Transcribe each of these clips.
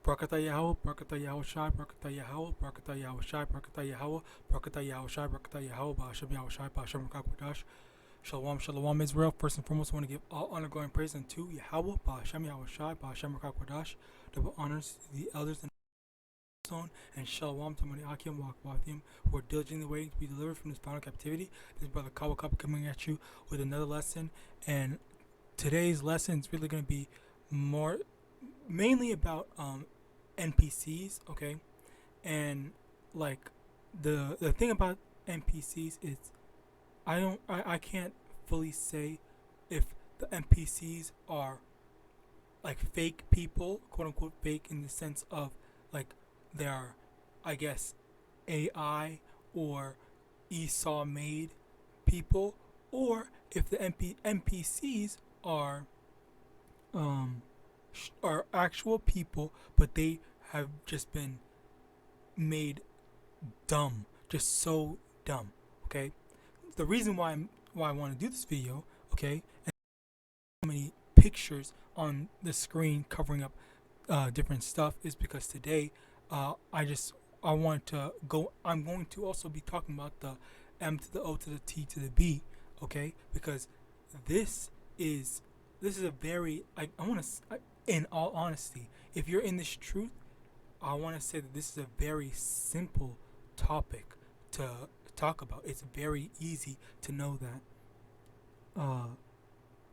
Barakatah Yahawah, Barakatah Yahawashi, Barakatah Yahawah, Barakatah Yahawashi, Barakatah Yahawah, Barakatah Yahawashi, Barakatah Yahawah, Ba'ashem Yahawashi, Ba'ashem Rakakadash. Shalom, Shalom Israel. First and foremost, I want to give all honor, glory, and praise unto Yahawah, Ba'ashem Yahawashi, Ba'ashem Rakakadash. Double honors to the elders and Shalom to MANASHAH who are diligently waiting to be delivered from this final captivity. This is Brother Kawa coming at you with another lesson, and today's lesson is really going to be mainly about NPCs, okay? And like the thing about NPCs is I can't fully say if the NPCs are like fake people, quote unquote fake, in the sense of like they're, I guess, AI or Esau made people, or if the NPCs are actual people, but they have just been made dumb, just so dumb. Okay, the reason why I want to do this video, okay, and so many pictures on the screen covering up different stuff, is because today I'm going to also be talking about the M to the O to the T to the B, okay? Because this is a very, in all honesty, if you're in this truth, I want to say that this is a very simple topic to talk about. It's very easy to know that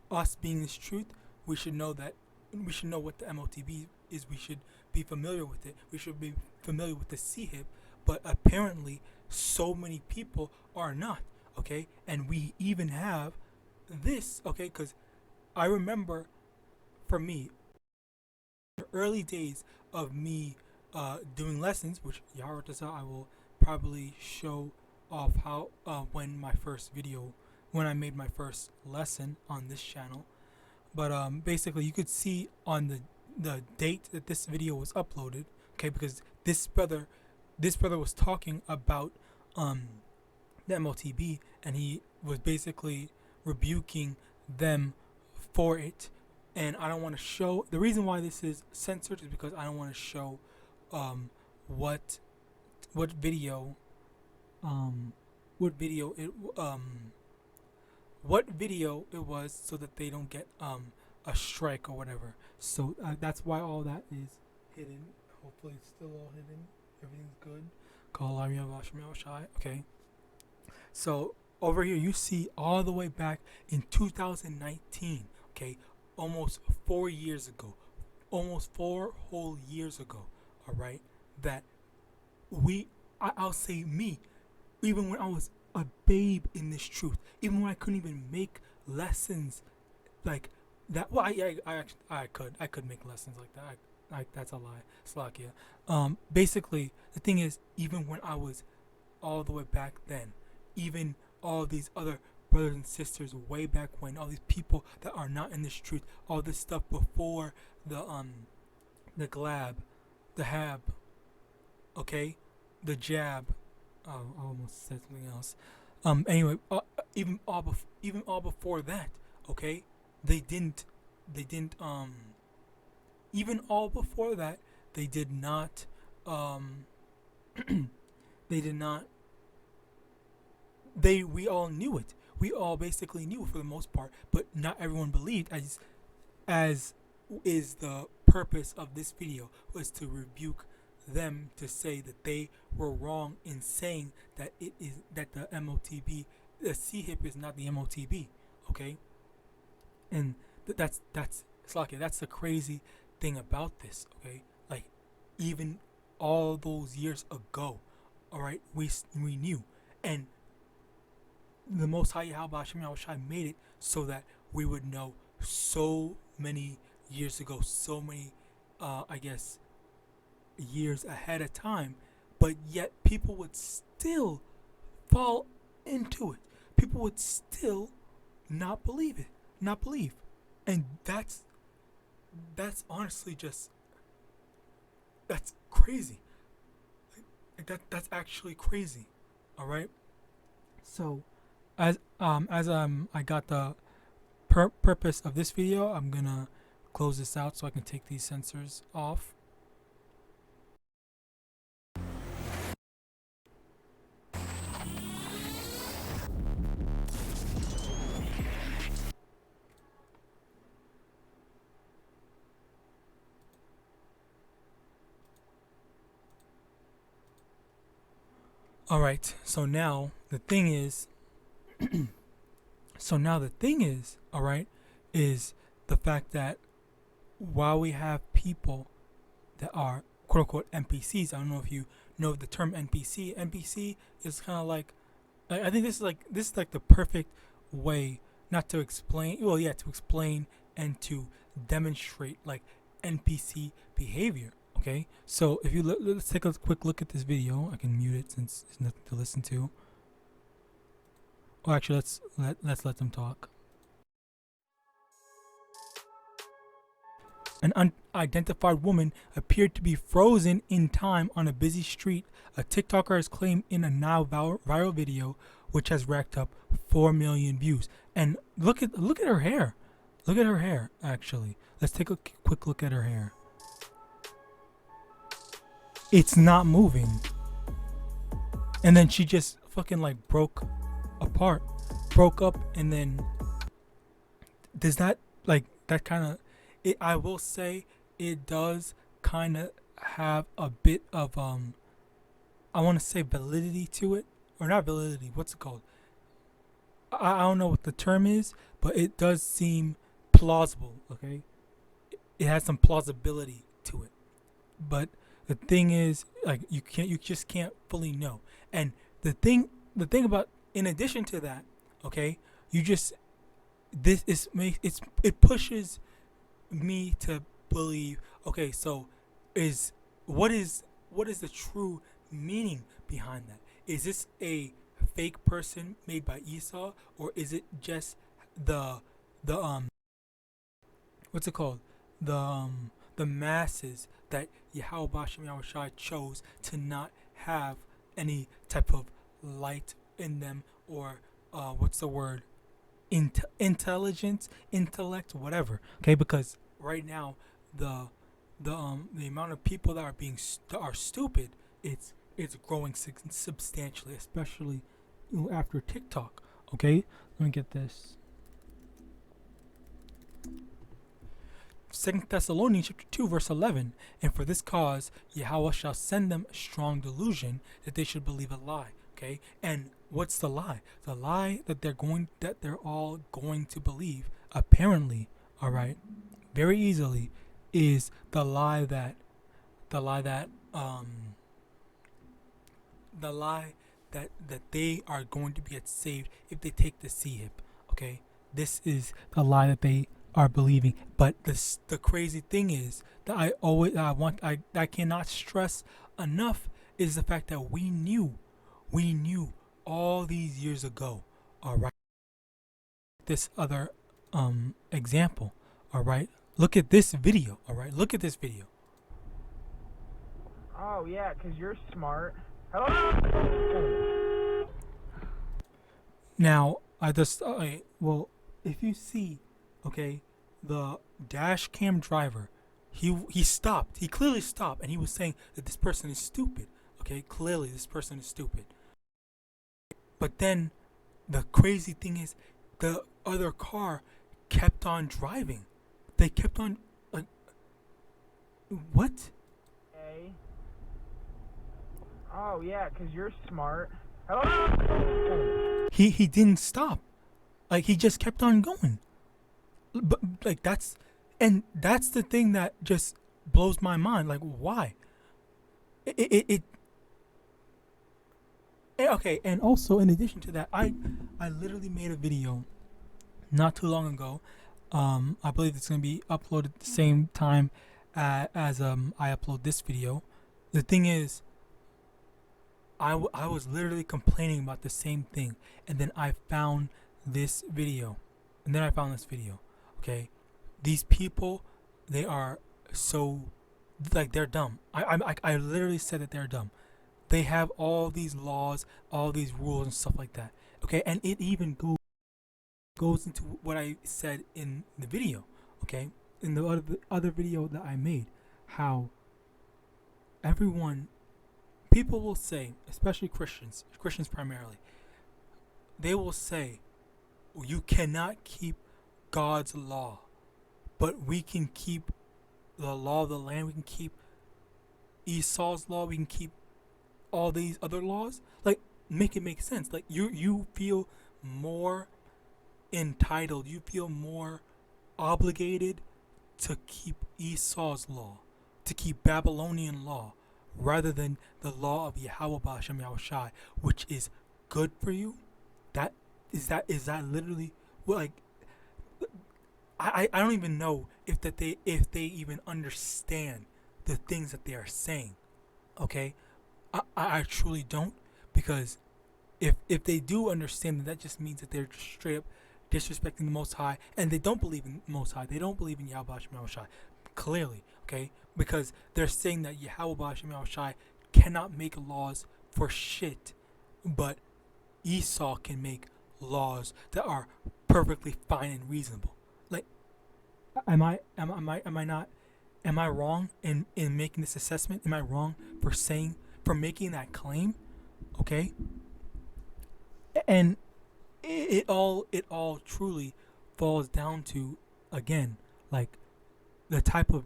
us being this truth, we should know what the MOTB is. We should be familiar with it. We should be familiar with the CHIP, but apparently so many people are not, okay? And we even have this, okay? Because I remember, for me, the early days of me doing lessons, which Yahawadah I will probably show off how when I made my first lesson on this channel. But basically, you could see on the date that this video was uploaded, okay, because this brother was talking about the MOTB, and he was basically rebuking them for it. And I don't want to show, the reason why this is censored is because I don't want to show what video it was, so that they don't get a strike or whatever. So that's why all that is hidden. Hopefully it's still all hidden. Everything's good. Okay. So over here you see all the way back in 2019. Okay, almost 4 years ago, almost 4 whole years ago. All right, that I'll say me, even when I was a babe in this truth, even when I couldn't even make lessons like that. Well, I could make lessons like that. That's a lie, Slakia. Basically, the thing is, even when I was all the way back then, even all these other brothers and sisters way back when, all these people that are not in this truth, all this stuff before the glab, the hab, okay, the jab. Oh, I almost said something else. Anyway, even all before that, okay, they didn't. Even all before that, they did not. They did not. We all knew it. We all basically knew it for the most part, but not everyone believed. As is the purpose of this video, was to rebuke them, to say that they were wrong in saying that it is that the MOTB, the CHIP is not the MOTB, okay? And that's Slakia. That's the crazy thing about this, okay? Like, even all those years ago, all right, we knew, and the Most High Yahawadah made it so that we would know so many years ago, so many, I guess, years ahead of time, but yet people would still fall into it. People would still not believe it, and that's honestly just, that's crazy. That's actually crazy. All right. So, as I got the purpose of this video, I'm gonna close this out so I can take these sensors off. All right. So now the thing is, all right, is the fact that while we have people that are quote unquote NPCs, I don't know if you know the term NPC. NPC is kind of like, I think this is like the perfect way not to explain. Well, yeah, to explain and to demonstrate like NPC behavior. Okay, so if you let's take a quick look at this video. I can mute it since there's nothing to listen to. Oh, actually, let's let them talk. An unidentified woman appeared to be frozen in time on a busy street. A TikToker has claimed in a now viral video, which has racked up 4 million views. And look at her hair. Look at her hair. Actually, let's take a quick look at her hair. It's not moving. And then she just fucking like broke up, and then does that like that kind of it? I will say it does kind of have a bit of I want to say validity to it, or not validity. What's it called? I don't know what the term is, but it does seem plausible. Okay, it has some plausibility to it, but the thing is, like, you just can't fully know. And the thing about, in addition to that, okay, it pushes me to believe, okay, so what is the true meaning behind that? Is this a fake person made by Esau, or is it just the what's it called, the masses that YAHAWAH and YAHAWASHI chose to not have any type of light in them, or what's the word, intelligence, intellect, whatever. Okay, because right now the amount of people that are stupid, it's growing substantially, especially after TikTok. Okay, let me get this. 2 Thessalonians chapter 2 verse 11, and for this cause Yahweh shall send them a strong delusion that they should believe a lie. Okay, and what's the lie? The lie that they're all going to believe, apparently, all right, very easily, is the lie that they are going to get saved if they take the sea hip. Okay, this is the lie that they are believing. But the crazy thing is that I cannot stress enough is the fact that we knew all these years ago. All right, this other example. All right, look at this video. All right, look at this video. Oh yeah, 'cause you're smart. Hello. Now well, if you see, okay, the dash cam driver, he stopped. He clearly stopped, and he was saying that this person is stupid. Okay, clearly this person is stupid. But then the crazy thing is, the other car kept on driving. They kept on, like, what? Hey. Oh yeah, 'cause you're smart. Hello. He didn't stop. Like, he just kept on going. But like, that's the thing that just blows my mind. Like, why? Okay, and also in addition to that, I literally made a video not too long ago. I believe it's gonna be uploaded at the same time as I upload this video. The thing is, I was literally complaining about the same thing, and then I found this video, Okay, these people, they are so, like, they're dumb. I literally said that they're dumb. They have all these laws, all these rules and stuff like that. Okay, and it even goes into what I said in the video. Okay, in the other video that I made, how people will say, especially Christians primarily, they will say, you cannot keep God's law, but we can keep the law of the land, we can keep Esau's law, we can keep all these other laws, like, make it make sense. Like, you feel more entitled, you feel more obligated to keep Esau's law, to keep Babylonian law, rather than the law of YAHAWAH and YAHAWASHI, which is good for you. That is that literally what, like, I don't even know if they even understand the things that they are saying. Okay, I truly don't, because if they do understand that just means that they're just straight up disrespecting the Most High, and they don't believe in the Most High. They don't believe in Yahweh and Yahawadah, clearly, okay? Because they're saying that Yahweh and Yahawadah cannot make laws for shit, but Esau can make laws that are perfectly fine and reasonable. Like, am I wrong in making this assessment? Am I wrong for making that claim? Okay? And it all truly falls down to, again, like, the type of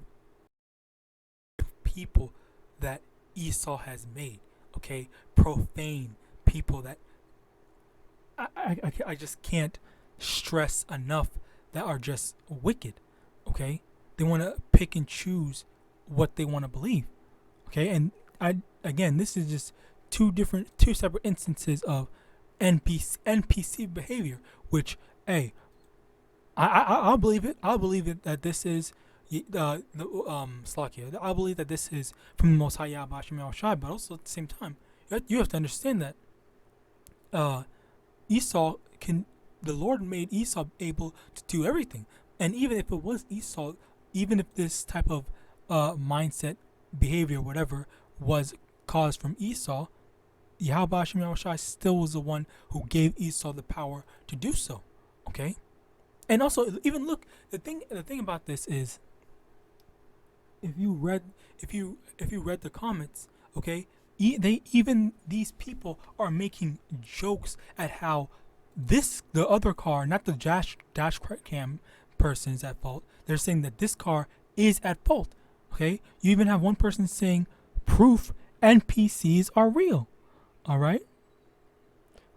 people that Esau has made. Okay, profane people that I just can't stress enough, that are just wicked. Okay, they want to pick and choose what they want to believe. Okay, and again, this is just two separate instances of NPC behavior, which, I'll believe it. I'll believe it that this is Slakia. I believe that this is from the Most High Yahweh and Yahawadah, but also at the same time, you have to understand that the Lord made Esau able to do everything, and even if it was Esau, even if this type of mindset, behavior, whatever, was caused from Esau, Yahweh and Yahawadah still was the one who gave Esau the power to do so. Okay, and also, even look, the thing about this is, if you read the comments, okay, these people are making jokes at how the other car, not the dash cam person, is at fault. They're saying that this car is at fault. Okay, you even have one person saying proof NPCs are real. All right,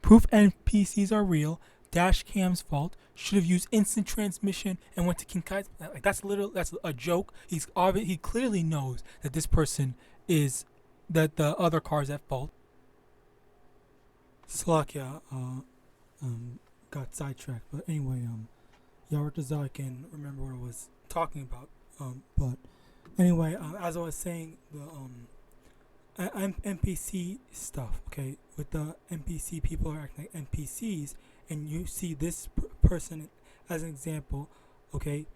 proof NPCs are real. Dash cam's fault. Should have used instant transmission and went to King Kai's. Like, that's a joke. He clearly knows that this person is, that the other car is at fault. Slakia got sidetracked, but anyway, Yahawadah, I can remember what I was talking about. But anyway, as I was saying, the NPC stuff, okay, with the NPC, people are acting like NPCs, and you see this person as an example, okay,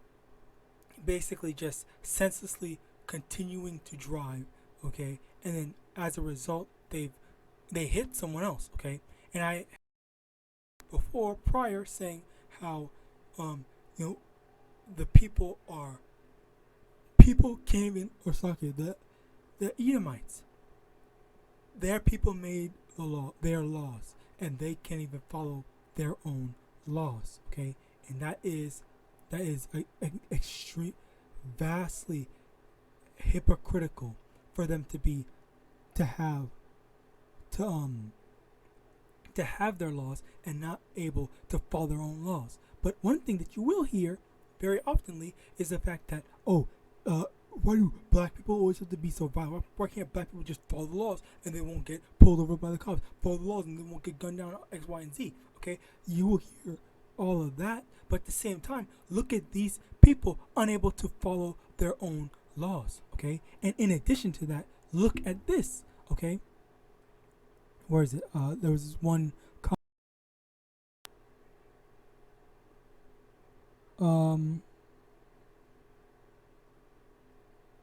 basically just senselessly continuing to drive, okay, and then as a result they hit someone else, okay. And I prior saying how the people can't even, or the Edomites, their people made their laws, and they can't even follow their own laws, okay. And that is extreme, vastly hypocritical for them to have their laws and not able to follow their own laws. But one thing that you will hear very oftenly is the fact that, why do black people always have to be so violent? Why can't black people just follow the laws and they won't get pulled over by the cops? Follow the laws and they won't get gunned down, X, Y, and Z. Okay, you will hear all of that, but at the same time, look at these people unable to follow their own laws. Okay, and in addition to that, look at this. Okay, where is it? There was this one.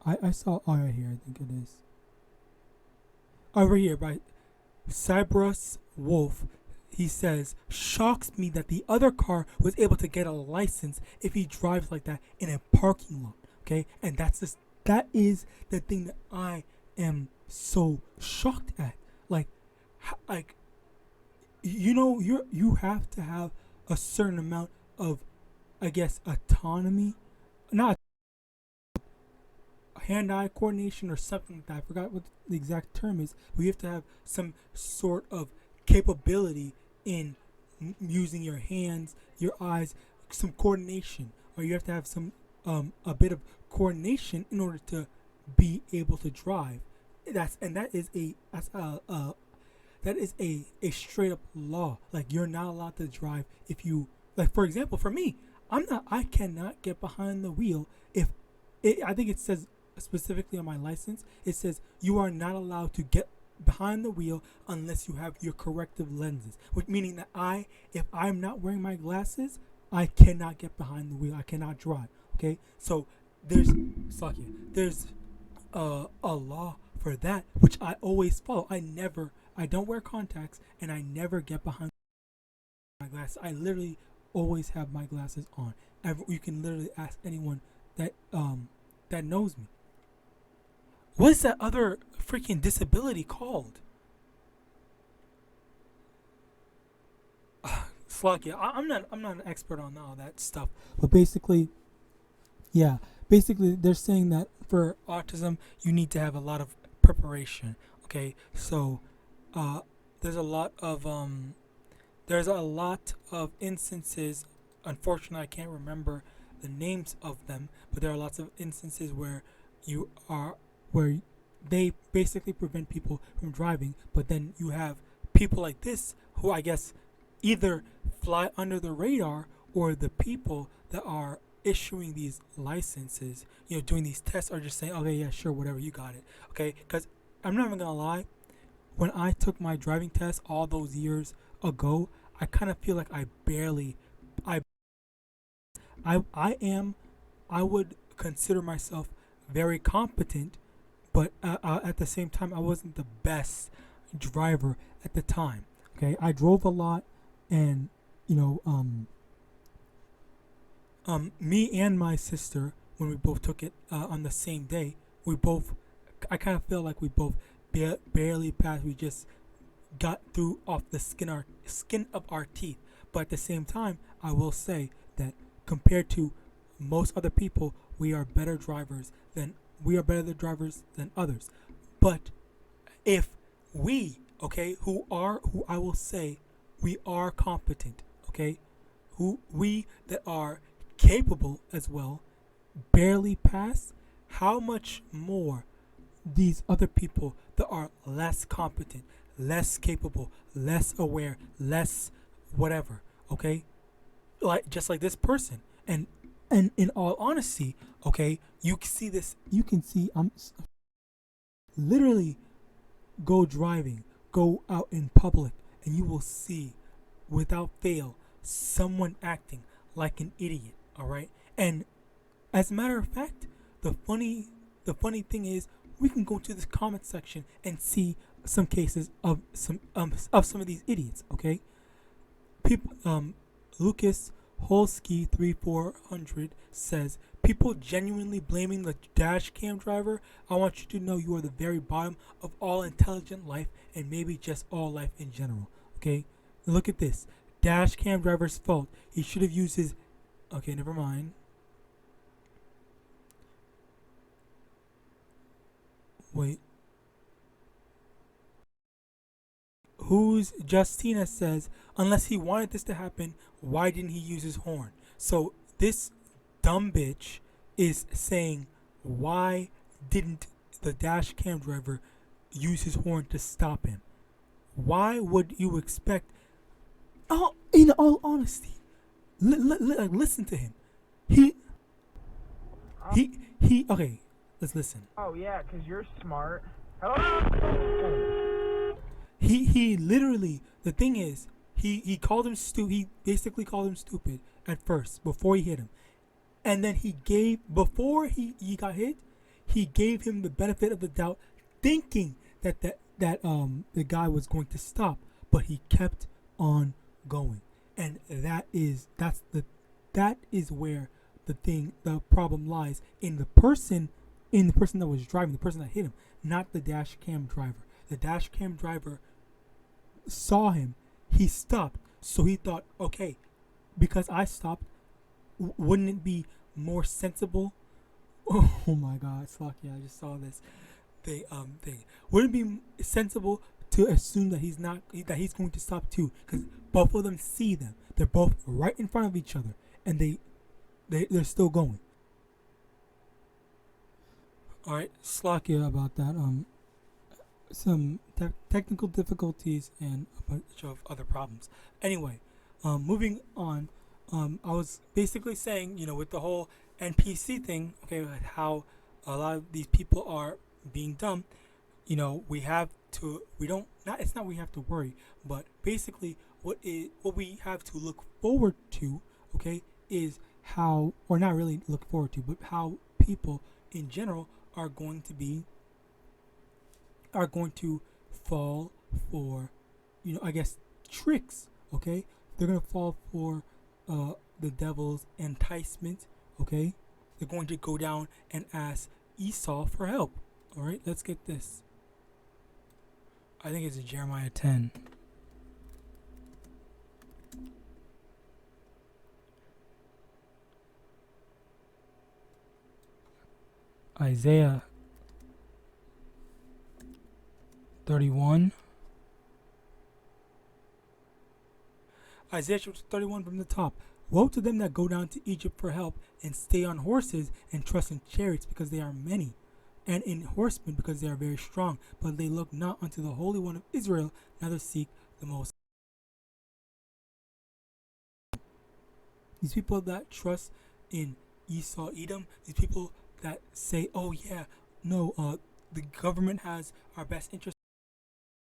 I saw, right here, I think it is. Over here, by Cyprus Wolf, he says, shocks me that the other car was able to get a license if he drives like that in a parking lot. Okay, and that is the thing that I am so shocked at. Like you have to have a certain amount of, I guess, autonomy, not hand-eye coordination or something like that. I forgot what the exact term is, but you have to have some sort of capability in using your hands, your eyes, some coordination, or you have to have some a bit of coordination in order to be able to drive. That is a straight up law. Like, you're not allowed to drive if you, like, for example, for me, I cannot get behind the wheel if I think it says specifically on my license, it says you are not allowed to get behind the wheel unless you have your corrective lenses, which meaning that if I'm not wearing my glasses, I cannot get behind the wheel. I cannot drive. Okay, so there's a law for that, which I always follow. I don't wear contacts, and I never get behind my glasses. I literally always have my glasses on. You can literally ask anyone that knows me. What is that other freaking disability called? Sluggy. I'm not an expert on all that stuff, but basically, they're saying that for autism you need to have a lot of preparation. Okay, so there's a lot of instances. Unfortunately, I can't remember the names of them, but there are lots of instances where they basically prevent people from driving, but then you have people like this who I guess either fly under the radar, or the people that are issuing these licenses, doing these tests, are just saying, okay, yeah, sure, whatever, you got it. Okay, because I'm not even gonna lie, when I took my driving test all those years ago, I kind of feel like I would consider myself very competent, but at the same time, I wasn't the best driver at the time. Okay, I drove a lot, and me and my sister, when we both took it on the same day, I kind of feel like we both barely passed. We just got through off the skin of our teeth. But at the same time, I will say that compared to most other people, we are better drivers than others. But if we, who I will say we are competent, who we that are capable as well, barely pass, how much more these other people that are less competent, less capable, less aware, less whatever, like just like this person. And in all honesty, you can see this. You can see I'm literally go out in public, and you will see without fail someone acting like an idiot. All right, and as a matter of fact, the funny thing is, we can go to this comment section and see some cases of some of these idiots. People, Lucas Holsky 3400 says, people genuinely blaming the dash cam driver. I want you to know you are the very bottom of all intelligent life, and maybe just all life in general. Look at this. Dash cam driver's fault. He should have used his. Okay, never mind. Wait. Who's Justina says, unless he wanted this to happen, why didn't he use his horn? So this dumb bitch is saying, why didn't the dash cam driver use his horn to stop him? Why would you expect? Oh, in all honesty, listen to him. Okay, let's listen. Oh yeah, 'cause you're smart. Hello. He literally, the thing is, he called him stupid. He basically called him stupid at first before he hit him, and then before he got hit, he gave him the benefit of the doubt, thinking that the guy was going to stop, but he kept on going, and that is where the problem lies, in the person that was driving, the person that hit him, not the dash cam driver. The dash cam driver saw him, he stopped, so he thought, okay, because I stopped, wouldn't it be more sensible Oh my God, Slocky, I just saw this thing. Would it be sensible to assume that he's going to stop too? Because both of them see them. They're both right in front of each other, and they're still going. All right, Slocky about that. Some technical difficulties and a bunch of other problems. Anyway, moving on. I was basically saying, with the whole NPC thing, okay, how a lot of these people are being dumb. We have to. We don't. Not. It's not. We have to worry, but basically, what we have to look forward to, okay, is how, or not really look forward to, but how people in general are going to fall for, I guess, tricks. Okay, they're gonna fall for the devil's enticement. Okay, they're going to go down and ask Esau for help. All right, let's get this. I think it's Jeremiah 10. Isaiah 31. Isaiah chapter 31 from the top. Woe to them that go down to Egypt for help, and stay on horses, and trust in chariots, because they are many, and in horsemen, because they are very strong. But they look not unto the Holy One of Israel, neither seek the Most. These people that trust in Esau, Edom, these people that say, oh yeah, no, the government has our best interest,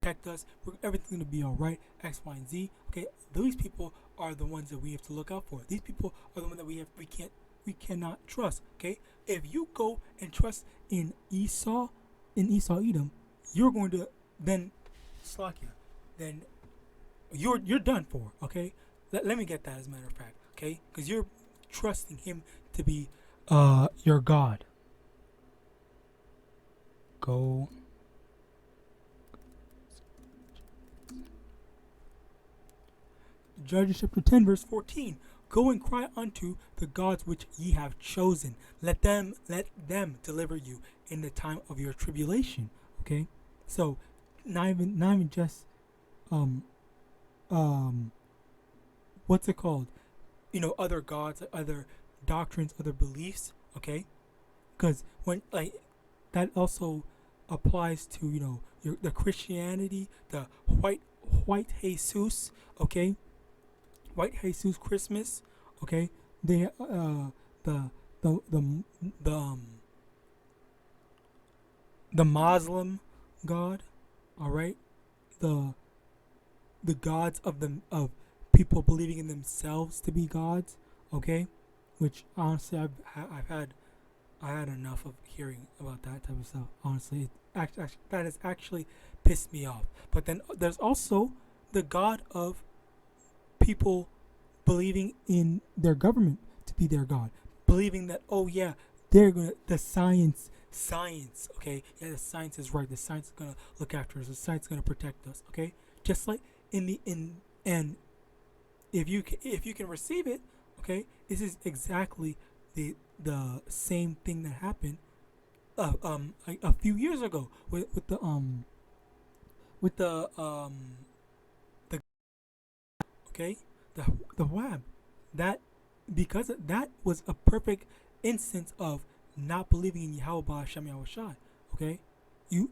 protect us, everything's going to be alright, X, Y, and Z. Okay, these people are the ones that we have to look out for. These people are the ones that we cannot trust. Okay, if you go and trust in Esau, Edom, you're going to then Slakia, then you're done for. Okay, let me get that as a matter of fact. Okay, because you're trusting him to be your God. Go. Judges chapter 10 verse 14. Go and cry unto the gods which ye have chosen. Let them deliver you in the time of your tribulation. Okay, so not even just what's it called? Other gods, other doctrines, other beliefs. Okay, because when that also applies to the Christianity, the white Jesus. Okay. White Jesus Christmas, okay? They the Muslim God, all right? The gods of people believing in themselves to be gods, okay? Which honestly I had enough of hearing about that type of stuff. Honestly, actually that has actually pissed me off. But then there's also the God of people believing in their government to be their God, believing that, oh yeah, they're gonna, the science, okay, yeah, the science is right, the science is gonna look after us, the science is gonna protect us. Okay, just like and if you can receive it, okay, this is exactly the same thing that happened a few years ago with the okay, the WAB, that because that was a perfect instance of not believing in YAHAWAH, SHAMAIWAN. Okay,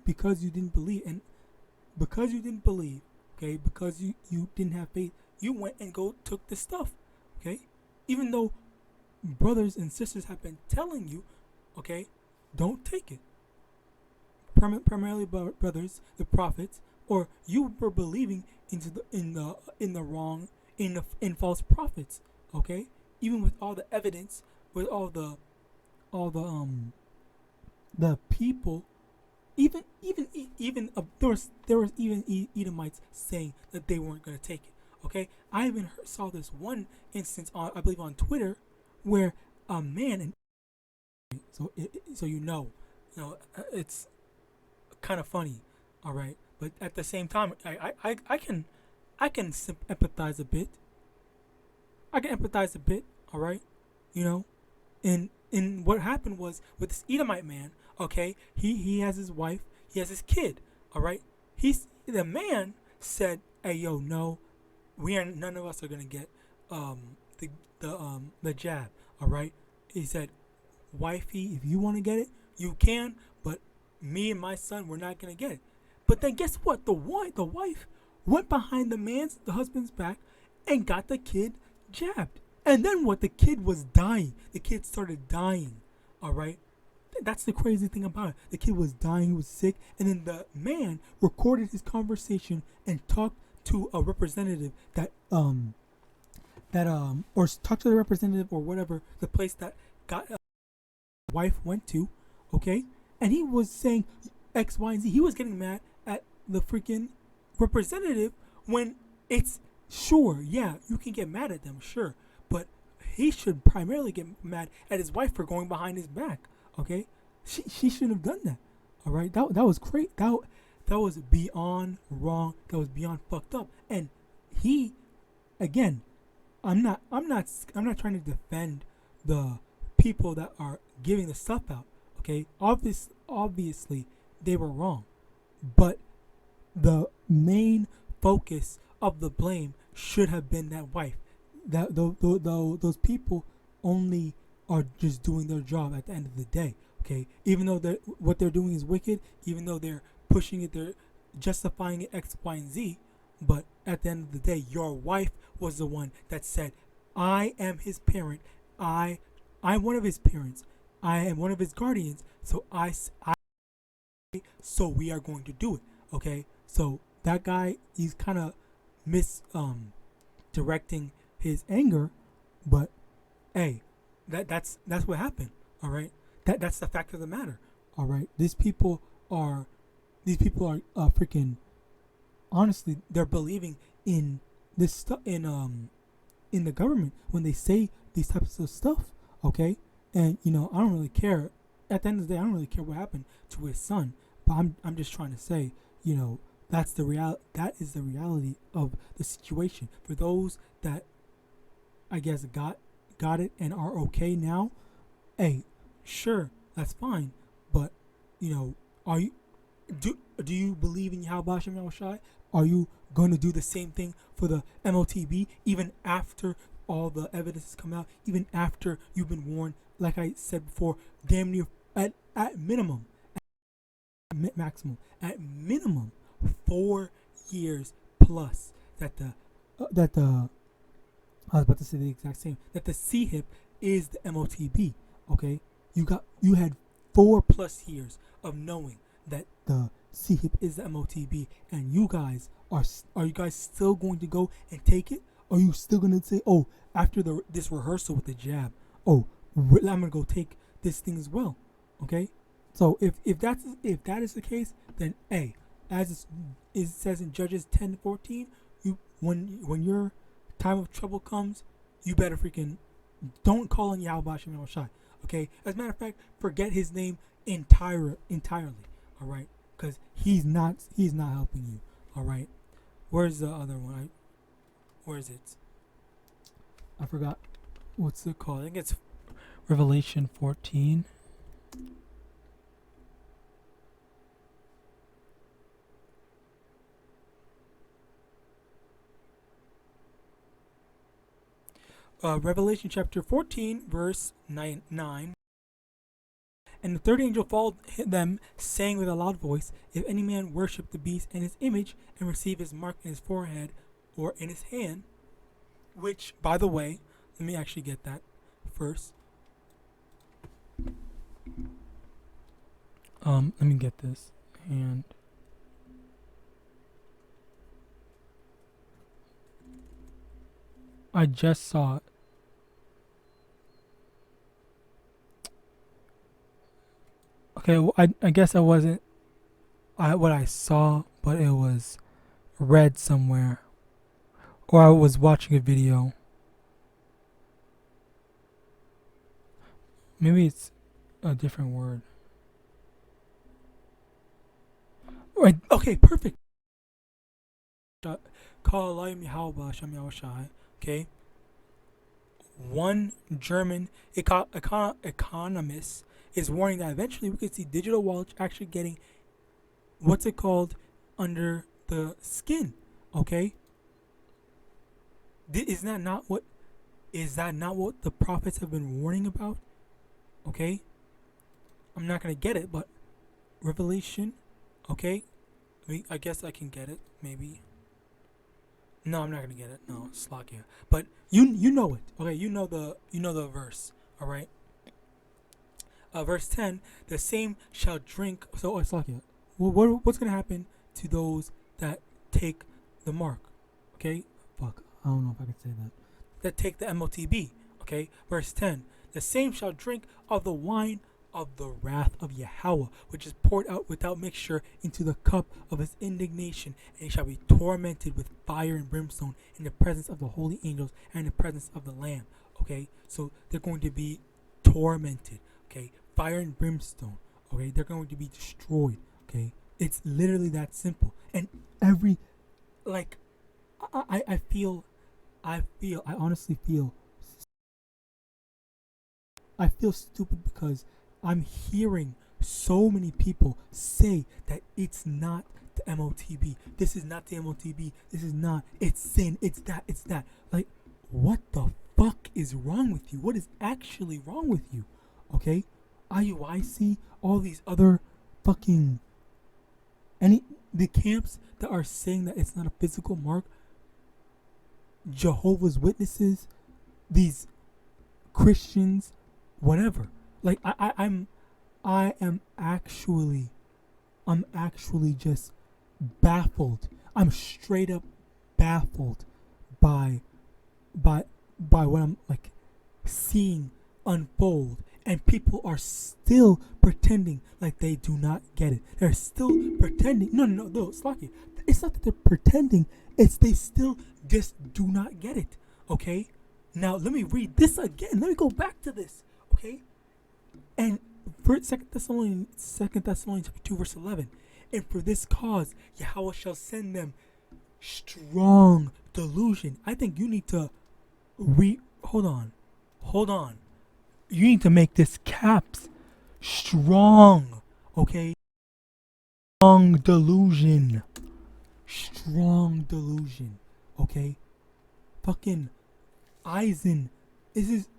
because you didn't believe, and because you didn't believe, okay, because you didn't have faith, you went and took the stuff. Okay, even though brothers and sisters have been telling you, okay, don't take it. Primarily brothers, the prophets, or you were believing in the wrong, in false prophets. Okay, even with all the evidence, with all the people, even there was even Edomites saying that they weren't going to take it. Okay, I even saw this one instance on, I believe, on Twitter, where a man, and so it's kind of funny, all right, but at the same time, I can empathize a bit. All right, and and what happened was with this Edomite man, okay, he has his wife, he has his kid, all right. The man said, "Hey, yo, no, none of us are gonna get the jab, all right." He said, "Wifey, if you want to get it, you can, but me and my son, we're not gonna get it." But then guess what? The wife went behind the husband's back and got the kid jabbed. And then what? The kid was dying. The kid started dying. All right. That's the crazy thing about it. The kid was dying. He was sick. And then the man recorded his conversation and talked to a representative or talked to the representative or whatever, the place that got wife went to. Okay. And he was saying X, Y, and Z. He was getting mad at the freaking representative when it's sure, yeah, you can get mad at them, sure. But he should primarily get mad at his wife for going behind his back. Okay, she shouldn't have done that. All right, that was great. That was beyond wrong. That was beyond fucked up. And he, again, I'm not trying to defend the people that are giving the stuff out. Okay, obviously they were wrong, but the main focus of the blame should have been that wife. That those people only are just doing their job at the end of the day. Okay, even though what they're doing is wicked, even though they're pushing it, they're justifying it X, Y, and Z. But at the end of the day, your wife was the one that said, "I am his parent. I'm one of his parents. I am one of his guardians. So so we are going to do it." Okay, so that guy, he's kind of directing his anger, but hey, that's what happened. All right, that's the fact of the matter. All right, these people are freaking, honestly, they're believing in this stuff in the government when they say these types of stuff. Okay, and I don't really care. At the end of the day, I don't really care what happened to his son. But I'm just trying to say, that is the reality of the situation. For those that, I guess, got it and are okay now, hey, sure, that's fine. But are you do you believe in YAHAWAH and Yahawashi? Are you going to do the same thing for the MOTB even after all the evidence has come out, even after you've been warned? Like I said before, damn near at minimum, maximum, at minimum 4 years plus that the I was about to say the exact same, that the CHIP is the MOTB. Okay, you had 4+ years of knowing that the CHIP is the MOTB, and you guys are you guys still going to go and take it? Are you still going to say, oh, after this rehearsal with the jab, oh, I'm gonna go take this thing as well? Okay, so if that is the case, then A, as it says in Judges 10:14, when your time of trouble comes, you better freaking don't call on YAHAWAH and Yahawashi. Okay, as a matter of fact, forget his name entirely. All right, because he's not helping you. All right, where's the other one? Where is it? I forgot. What's it called? I think it's Revelation 14. Revelation chapter 14, verse 9. And the third angel followed them, saying with a loud voice, "If any man worship the beast and his image, and receive his mark in his forehead or in his hand," which, by the way, let me actually get that first. Let me get this. And I just saw it. Okay, well, I guess I wasn't what I saw, but it was read somewhere, or I was watching a video. Maybe it's a different word. Right? Okay, perfect. Call Allah YAHAWAH. Okay. one German economist is warning that eventually we could see digital wallets actually getting what's it called under the skin. Okay, is that not what the prophets have been warning about? Okay, I'm not gonna get it, but Revelation. Okay, I guess I can get it. Maybe. No, I'm not gonna get it. No, Slakia. But you know it. Okay, you know the verse. All right. Verse 10: the same shall drink. So, Slakia. What's gonna happen to those that take the mark? Okay. Fuck. I don't know if I can say that. That take the MOTB. Okay. Verse 10: the same shall drink of the wine of the wrath of Yahweh, which is poured out without mixture into the cup of his indignation, and he shall be tormented with fire and brimstone in the presence of the holy angels and in the presence of the Lamb. Okay, so they're going to be tormented. Okay, fire and brimstone. Okay, they're going to be destroyed. Okay, it's literally that simple. And every, like, I honestly feel stupid because I'm hearing so many people say that it's not the MOTB. This is not the MOTB. This is not. It's sin. It's that. It's that. Like, what the fuck is wrong with you? What is actually wrong with you? Okay? IUIC, all these other fucking... the camps that are saying that it's not a physical mark, Jehovah's Witnesses, these Christians, whatever. Like, I'm actually just baffled. I'm straight up baffled by what I'm like seeing unfold, and people are still pretending like they do not get it. They're still pretending. No, Slacky. It's not that they're pretending. It's they still just do not get it. Okay. Now let me read this again. Let me go back to this. Okay. And for 2 Thessalonians chapter 2 verse 11, and for this cause Yahweh shall send them strong delusion. I think you need to hold on. You need to make this caps strong, okay? Strong delusion, okay? Fucking Eisen.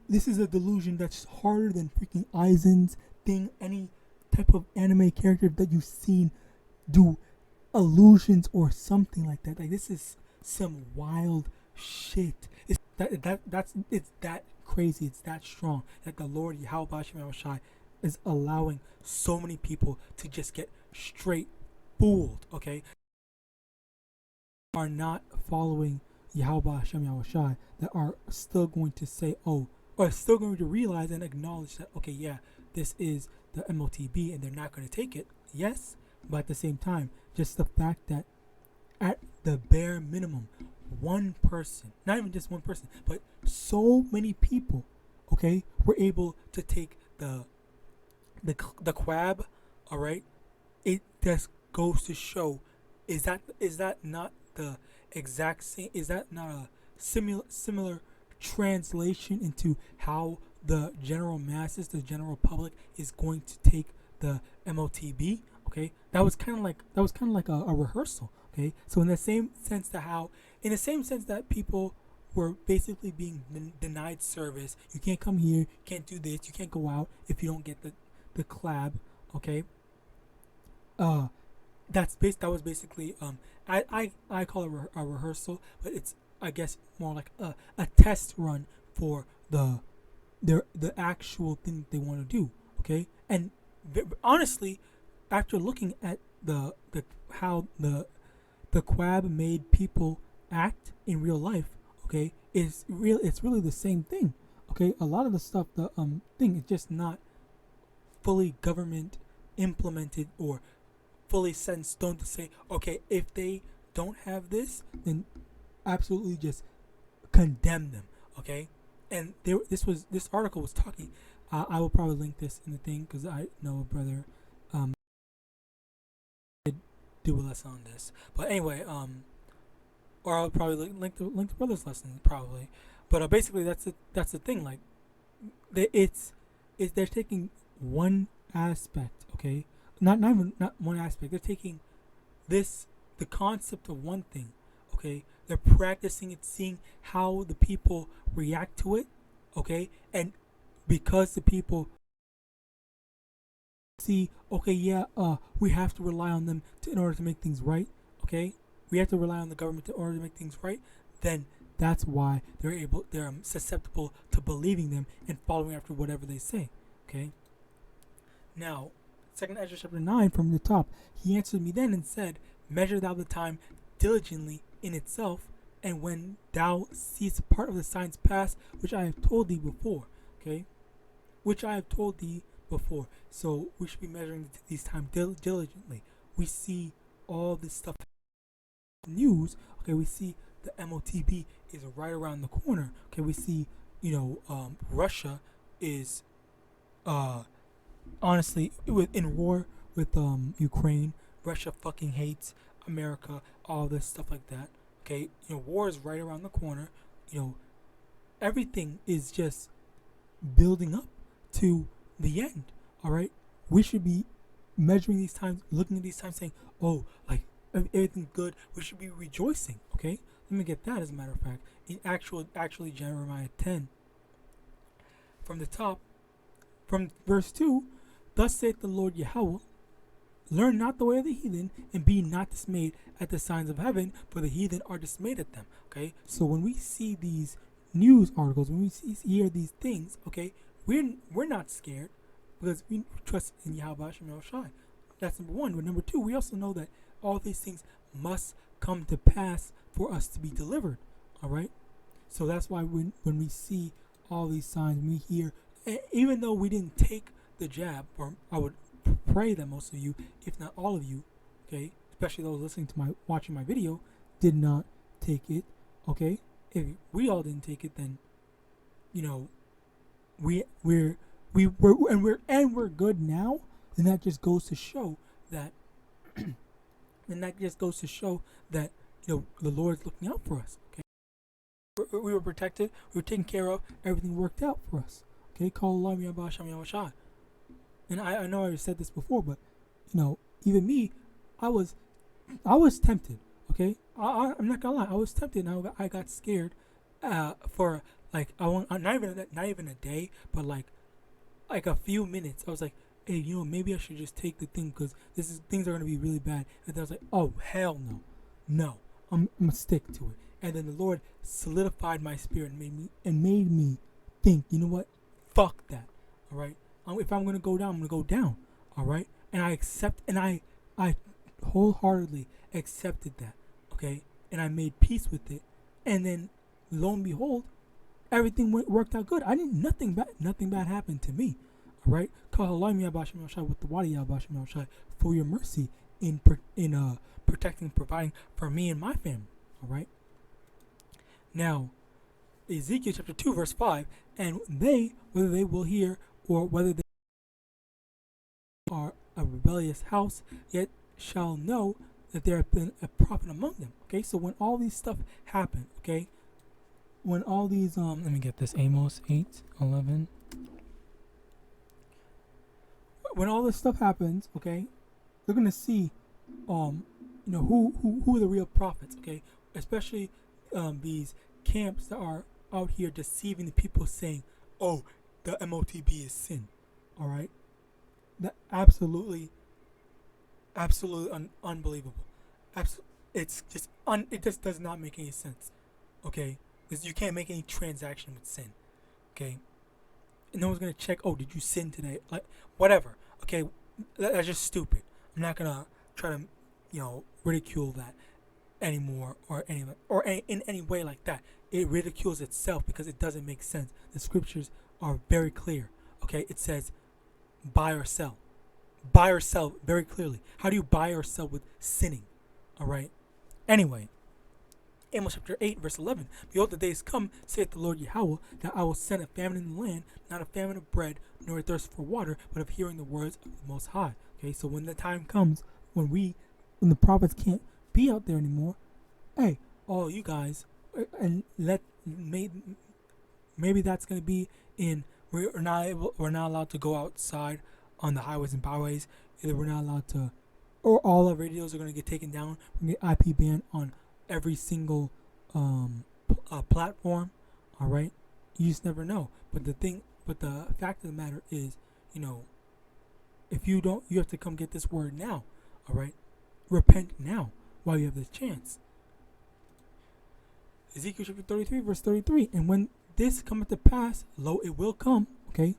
This is a delusion that's harder than freaking Eisen's thing. Any type of anime character that you've seen do illusions or something like that. Like, this is some wild shit. It's that crazy. It's that strong that the Lord YAHAWASHI is allowing so many people to just get straight fooled. Okay, are not following YAHAWASHI, that are still going to say, or still going to realize and acknowledge that, okay, yeah, this is the MOTB, and they're not going to take it. Yes, but at the same time, just the fact that at the bare minimum, one person, not even just one person, but so many people, okay, were able to take the quab. All right, it just goes to show, is that not the exact same? Is that not a similar translation into how the general masses, the general public, is going to take the MOTB? Okay, that was kind of like a rehearsal. Okay, so in the same sense that people were basically being denied service. You can't come here, you can't do this, you can't go out if you don't get the collab. Okay, that was basically I call it a rehearsal, but it's, I guess, more like a test run for the actual thing that they want to do. Okay, and honestly, after looking at how the quab made people act in real life, okay, it's really the same thing. Okay, a lot of the stuff, the thing is just not fully government implemented or fully set in stone to say, okay, if they don't have this, then absolutely just condemn them. Okay, and this article was talking. I will probably link this in the thing because I know a brother do a lesson on this. But anyway, or I'll probably link the brother's lesson probably. But basically, that's the thing. Like, they're taking one aspect, okay? Not one aspect. They're taking the concept of one thing, okay? They're practicing it, seeing how the people react to it, okay? And because the people see, okay, yeah, we have to rely on them in order to make things right, okay? We have to rely on the government in order to make things right. Then that's why they're susceptible to believing them and following after whatever they say, okay? Now, 2 Ezra chapter 9 from the top, he answered me then and said, measure thou the time diligently in itself, and when thou seest part of the signs pass, which I have told thee before, okay? Which I have told thee before. So we should be measuring these times diligently. We see all this stuff news, okay? We see the MOTB is right around the corner, okay? We see, Russia is honestly in war with Ukraine. Russia fucking hates America, all this stuff like that, okay? War is right around the corner. Everything is just building up to the end. All right, we should be measuring these times, looking at these times, saying, "Oh, like everything's good." We should be rejoicing. Okay, let me get that. As a matter of fact, in actually Jeremiah 10, from the top, from verse 2, thus saith the Lord Yahawah, learn not the way of the heathen, and be not dismayed at the signs of heaven, for the heathen are dismayed at them. Okay, so when we see these news articles, when we hear these things, okay, we're not scared because we trust in YAHAWAH and His. That's number one. But number two, we also know that all these things must come to pass for us to be delivered. All right. So that's why when we see all these signs, we hear, even though we didn't take the jab, or I would pray that most of you, if not all of you, okay, especially those listening to watching my video, did not take it. Okay. If we all didn't take it, then we're good now, then that just goes to show that the Lord's looking out for us. Okay, we were protected, we were taken care of, everything worked out for us. Okay, call Allah YAHAWASHI. And I know I said this before, but even me, I was tempted. Okay, I'm not gonna lie, I was tempted, and I got scared for like not even a day, but like a few minutes. I was like, hey, maybe I should just take the thing because things are gonna be really bad. And then I was like, oh hell no, I'm gonna stick to it. And then the Lord solidified my spirit and made me think, you know what, fuck that. All right, if I'm gonna go down, I'm gonna go down. All right, and I wholeheartedly accepted that. Okay, and I made peace with it, and then lo and behold, everything worked out good. Nothing bad happened to me. All right, call Allah with the YAHAWAH for your mercy in protecting, providing for me and my family. All right. Now, Ezekiel chapter 2 verse 5, and whether they will hear or whether they are a rebellious house, yet shall know that there have been a prophet among them. Okay, so when all these stuff happen, okay, when all these let me get this, Amos 8:11. When all this stuff happens, okay, they're gonna see who are the real prophets, okay, especially these camps that are out here deceiving the people, saying, oh, the MOTB is sin. All right, that absolutely unbelievable. It's just it just does not make any sense. Okay, because you can't make any transaction with sin. Okay, and no one's gonna check. Oh, did you sin today? Like whatever. Okay, that's just stupid. I'm not gonna try to ridicule that anymore or in any way like that. It ridicules itself because it doesn't make sense. The scriptures are very clear. Okay, it says buy or sell. Buy or sell very clearly. How do you buy or sell with sinning? All right. Anyway, Amos chapter 8 verse 11. Behold, the days come, saith the Lord Yahawah, that I will send a famine in the land, not a famine of bread, nor a thirst for water, but of hearing the words of the Most High. Okay, so when the time comes, when the prophets can't be out there anymore, hey, all you guys, and maybe that's going to be in we're not allowed to go outside on the highways and byways. Either we're not allowed to, or all our radios are going to get taken down. We're going to get IP banned on every single platform. All right, you just never know. But the fact of the matter is, if you don't, you have to come get this word now. All right, repent now while you have this chance. Ezekiel chapter 33, verse 33. And when this cometh to pass, lo, it will come. Okay,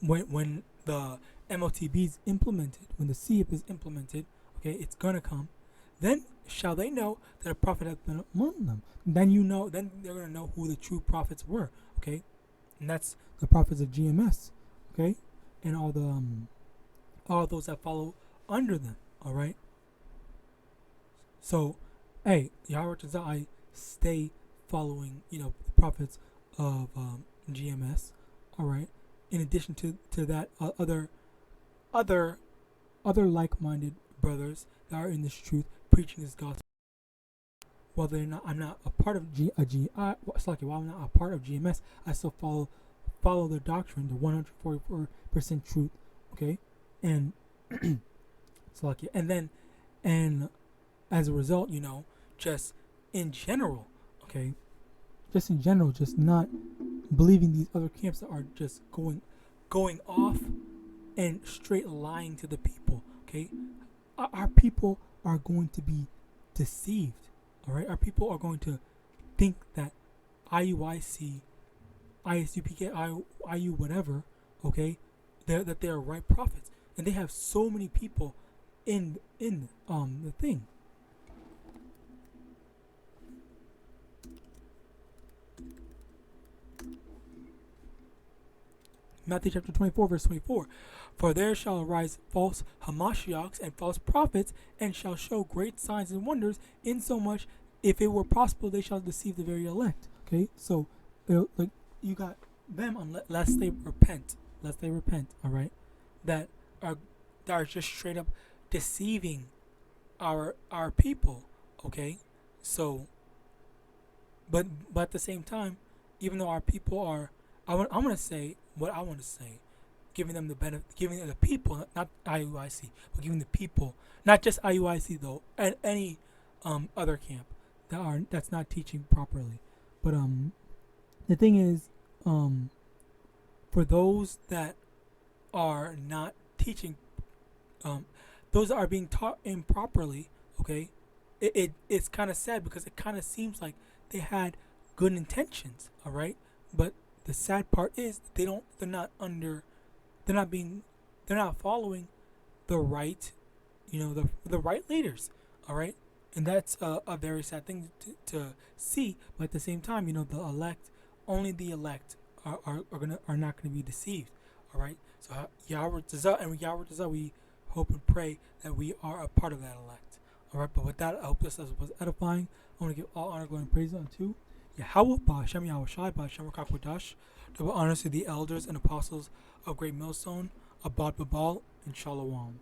when the MOTB is implemented, when the CIP is implemented, okay, it's gonna come. Then shall they know that a prophet hath been among them. Then then they're gonna know who the true prophets were. Okay, and that's the prophets of GMS. Okay, and all those that follow under them. All right. So, hey, Yahawadah, I stay following, the prophets of GMS. All right. In addition to that, other like-minded brothers that are in this truth, preaching this gospel. While I'm not a part of while I'm not a part of GMS, I still follow their doctrine, the 144% truth. Okay, and and as a result, just in general, okay, just not believing these other camps that are just going off and straight lying to the people. Okay, our people are going to be deceived. All right, our people are going to think that IUIC, ISUPK, IU whatever, okay, that they are right prophets, and they have so many people in the thing. Matthew chapter 24, verse 24. For there shall arise false Hamashiachs and false prophets, and shall show great signs and wonders, insomuch, if it were possible, they shall deceive the very elect. Okay, so like you got them lest they repent. All right, that are just straight up deceiving our people. Okay, so but at the same time, even though our people are, I'm gonna say what I want to say, giving them the benefit, giving the people, not IUIC, but giving the people, not just IUIC though, and any other camp that's not teaching properly. But the thing is, for those that are not teaching, those that are being taught improperly, okay, it's kind of sad, because it kind of seems like they had good intentions, all right, but the sad part is they're not following the right, the right leaders, all right, and that's a very sad thing to see. But at the same time, the elect, only the elect are not gonna be deceived, all right. So Yahawadah, we hope and pray that we are a part of that elect, all right. But with that, I hope this was edifying. I want to give all honor, glory, and praise unto YAHAWAH, YAHAWASHI, double honors to the elders and apostles of Great Millstone, Abad Babal, and Shalom.